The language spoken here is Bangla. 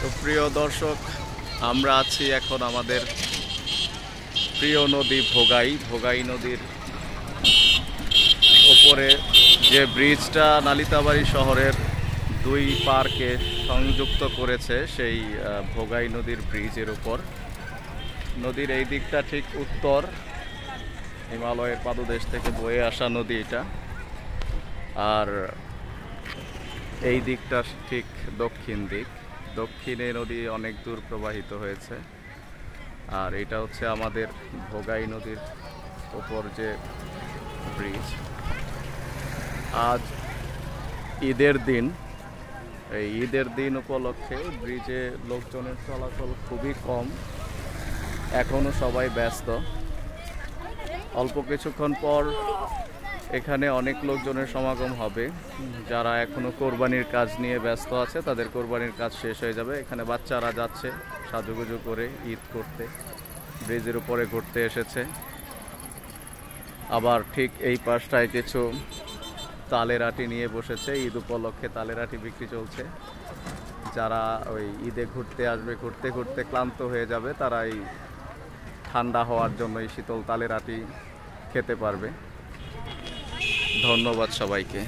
সুপ্রিয় দর্শক, আমরা আছি এখন আমাদের প্রিয় নদী ভোগাই নদীর ওপরে যে ব্রিজটা নালিতাবাড়ি শহরের দুই পার্কে সংযুক্ত করেছে, সেই ভোগাই নদীর ব্রিজের উপর। নদীর এই দিকটা ঠিক উত্তর, হিমালয়ের পাদদেশ থেকে বয়ে আসা নদী এটা, আর এই দিকটা ঠিক দক্ষিণ দিক। দক্ষিণে নদী অনেক দূর প্রবাহিত হয়েছে, আর এটা হচ্ছে আমাদের ভোগাই নদীর ওপর যে ব্রিজ। আজ ঈদের দিন, এই ঈদের দিন উপলক্ষে ব্রিজে লোকজনের চলাচল খুবই কম, এখনও সবাই ব্যস্ত। অল্প কিছুক্ষণ পর এখানে অনেক লোকজনের সমাগম হবে। যারা এখনো কোরবানির কাজ নিয়ে ব্যস্ত আছে, তাদের কোরবানির কাজ শেষ হয়ে যাবে। এখানে বাচ্চারা যাচ্ছে সাজুগুজু করে ঈদ করতে, ব্রিজের উপরে ঘুরতে এসেছে। আবার ঠিক এই পাশটায় কিছু তালের আটি নিয়ে বসেছে, ঈদ উপলক্ষে তালের আটি বিক্রি চলছে। যারা ওই ঈদে ঘুরতে আসবে, ঘুরতে ঘুরতে ক্লান্ত হয়ে যাবে, তারা এই ঠান্ডা হওয়ার জন্য এই শীতল তালের আটি খেতে পারবে। ধন্যবাদ সবাইকে।